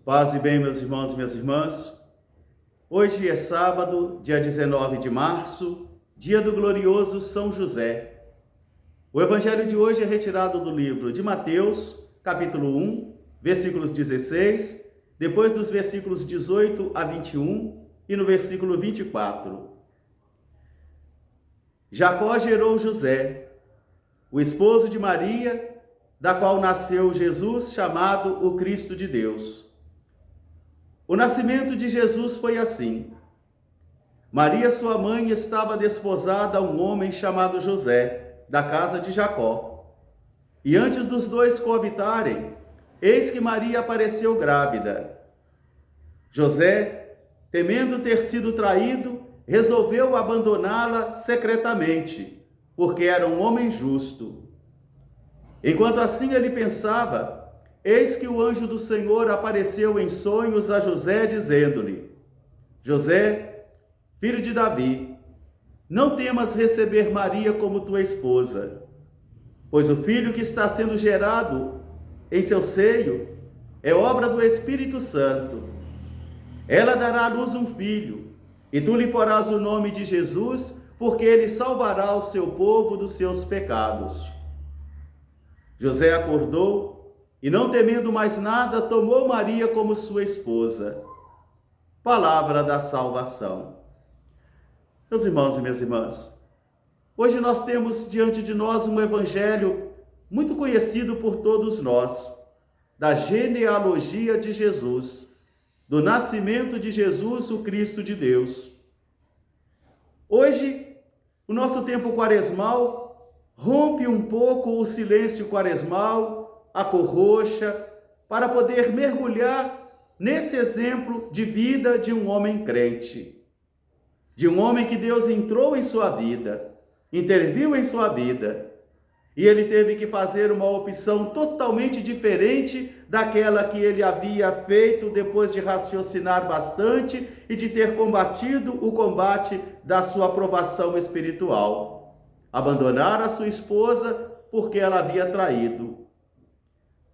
Paz e bem, meus irmãos e minhas irmãs. Hoje é sábado, dia 19 de março, dia do glorioso São José. O evangelho de hoje é retirado do livro de Mateus, capítulo 1, versículos 16, depois dos versículos 18 a 21 e no versículo 24. Jacó gerou José, o esposo de Maria, da qual nasceu Jesus, chamado o Cristo de Deus. O nascimento de Jesus foi assim. Maria, sua mãe, estava desposada a um homem chamado José, da casa de Jacó. E antes dos dois coabitarem, eis que Maria apareceu grávida. José, temendo ter sido traído, resolveu abandoná-la secretamente, porque era um homem justo. Enquanto assim ele pensava, eis que o anjo do Senhor apareceu em sonhos a José, dizendo-lhe: José, filho de Davi, não temas receber Maria como tua esposa, pois o filho que está sendo gerado em seu seio é obra do Espírito Santo. Ela dará à luz um filho, e tu lhe porás o nome de Jesus, porque ele salvará o seu povo dos seus pecados. José acordou e, não temendo mais nada, tomou Maria como sua esposa. Palavra da salvação. Meus irmãos e minhas irmãs, hoje nós temos diante de nós um evangelho muito conhecido por todos nós, da genealogia de Jesus, do nascimento de Jesus, o Cristo de Deus. Hoje, o nosso tempo quaresmal rompe um pouco o silêncio quaresmal, a cor roxa, para poder mergulhar nesse exemplo de vida de um homem crente, de um homem que Deus entrou em sua vida, interviu em sua vida, e ele teve que fazer uma opção totalmente diferente daquela que ele havia feito depois de raciocinar bastante e de ter combatido o combate da sua aprovação espiritual. Abandonar a sua esposa porque ela havia traído.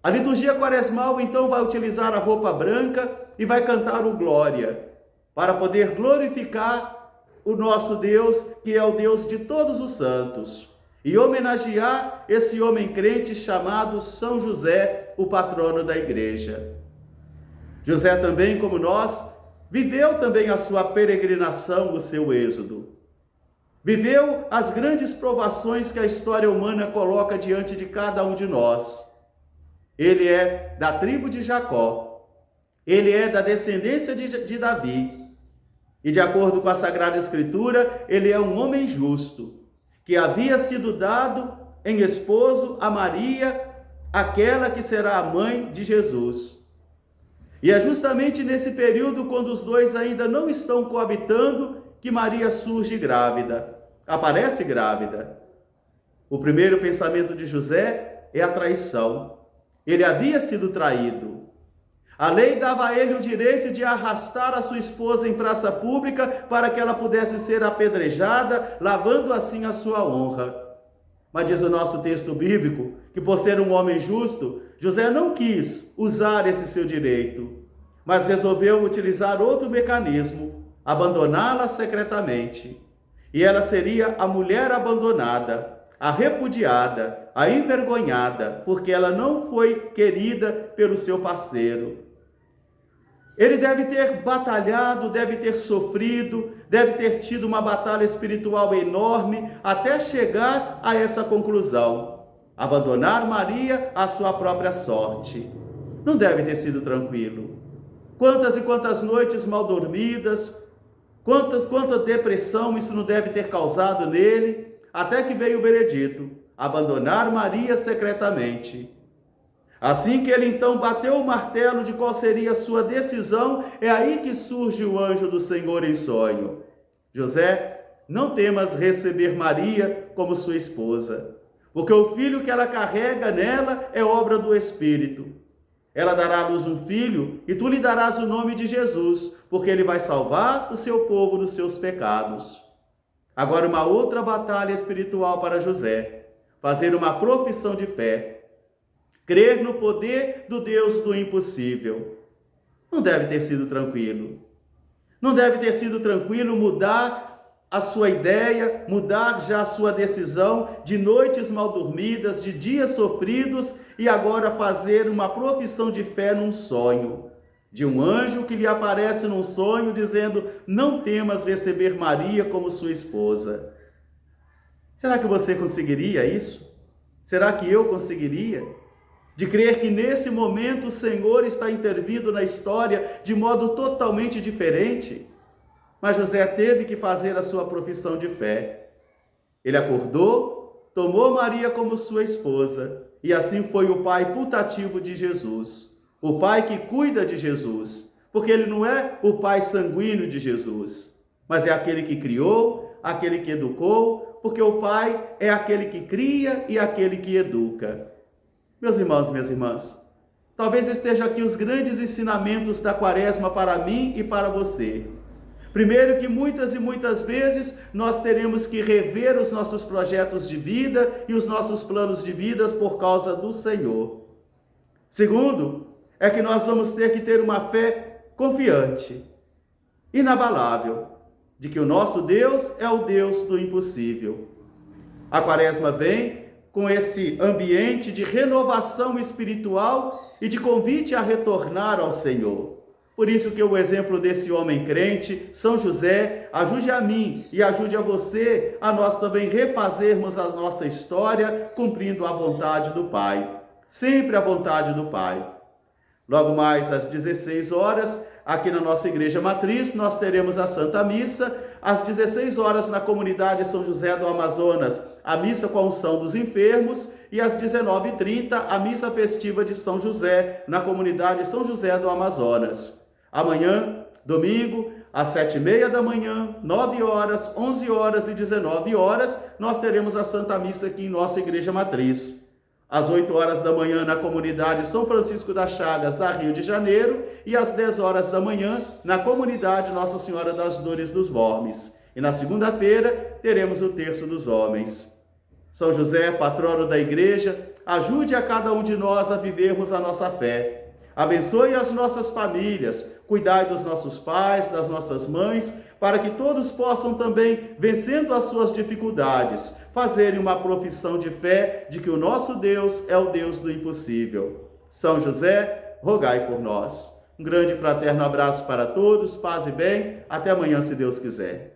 A liturgia quaresmal então vai utilizar a roupa branca e vai cantar o Glória, para poder glorificar o nosso Deus, que é o Deus de todos os santos, e homenagear esse homem crente chamado São José, o patrono da igreja. José também, como nós, viveu também a sua peregrinação, o seu êxodo. Viveu as grandes provações que a história humana coloca diante de cada um de nós. Ele é da tribo de Jacó, ele é da descendência de Davi, e de acordo com a Sagrada Escritura, ele é um homem justo, que havia sido dado em esposo a Maria, aquela que será a mãe de Jesus. E é justamente nesse período, quando os dois ainda não estão coabitando, que Maria surge grávida, aparece grávida. O primeiro pensamento de José é a traição. Ele havia sido traído. A lei dava a ele o direito de arrastar a sua esposa em praça pública para que ela pudesse ser apedrejada, lavando assim a sua honra. Mas diz o nosso texto bíblico que, por ser um homem justo, José não quis usar esse seu direito, mas resolveu utilizar outro mecanismo, abandoná-la secretamente. E ela seria a mulher abandonada, a repudiada, a envergonhada, porque ela não foi querida pelo seu parceiro. Ele deve ter batalhado, deve ter sofrido, deve ter tido uma batalha espiritual enorme até chegar a essa conclusão: abandonar Maria à sua própria sorte. Não deve ter sido tranquilo. Quantas e quantas noites mal dormidas, quanta depressão isso não deve ter causado nele, até que veio o veredito: abandonar Maria secretamente. Assim que ele então bateu o martelo de qual seria a sua decisão, é aí que surge o anjo do Senhor em sonho: José, não temas receber Maria como sua esposa, porque o filho que ela carrega nela é obra do Espírito. Ela dará à luz um filho, e tu lhe darás o nome de Jesus, porque ele vai salvar o seu povo dos seus pecados. Agora, uma outra batalha espiritual para José: fazer uma profissão de fé, crer no poder do Deus do impossível. Não deve ter sido tranquilo. Não deve ter sido tranquilo mudar a sua ideia, mudar já a sua decisão de noites mal dormidas, de dias sofridos e agora fazer uma profissão de fé num sonho. De um anjo que lhe aparece num sonho dizendo: não temas receber Maria como sua esposa. Será que você conseguiria isso? Será que eu conseguiria? De crer que nesse momento o Senhor está intervindo na história de modo totalmente diferente? Mas José teve que fazer a sua profissão de fé. Ele acordou, tomou Maria como sua esposa, e assim foi o pai putativo de Jesus, o pai que cuida de Jesus, porque ele não é o pai sanguíneo de Jesus, mas é aquele que criou, aquele que educou, porque o pai é aquele que cria e aquele que educa. Meus irmãos, minhas irmãs, talvez estejam aqui os grandes ensinamentos da Quaresma para mim e para você. Primeiro, que muitas e muitas vezes nós teremos que rever os nossos projetos de vida e os nossos planos de vida por causa do Senhor. Segundo, é que nós vamos ter que ter uma fé confiante, inabalável, de que o nosso Deus é o Deus do impossível. A Quaresma vem com esse ambiente de renovação espiritual e de convite a retornar ao Senhor. Por isso que o exemplo desse homem crente, São José, ajude a mim e ajude a você a nós também refazermos a nossa história cumprindo a vontade do Pai. Sempre a vontade do Pai. Logo mais às 16 horas, aqui na nossa Igreja Matriz, nós teremos a Santa Missa. Às 16 horas, na comunidade São José do Amazonas, a missa com a unção dos enfermos. E às 19h30, a missa festiva de São José, na comunidade São José do Amazonas. Amanhã, domingo, às 7h30 da manhã, 9 horas, 11 horas e 19 horas, nós teremos a Santa Missa aqui em nossa Igreja Matriz. Às 8 horas da manhã, na comunidade São Francisco das Chagas, da Rio de Janeiro, e às 10 horas da manhã, na comunidade Nossa Senhora das Dores dos Bormes. E na segunda-feira, teremos o Terço dos Homens. São José, patrono da Igreja, ajude a cada um de nós a vivermos a nossa fé. Abençoe as nossas famílias, cuidai dos nossos pais, das nossas mães, para que todos possam também, vencendo as suas dificuldades, fazerem uma profissão de fé de que o nosso Deus é o Deus do impossível. São José, rogai por nós. Um grande e fraterno abraço para todos, paz e bem, até amanhã, se Deus quiser.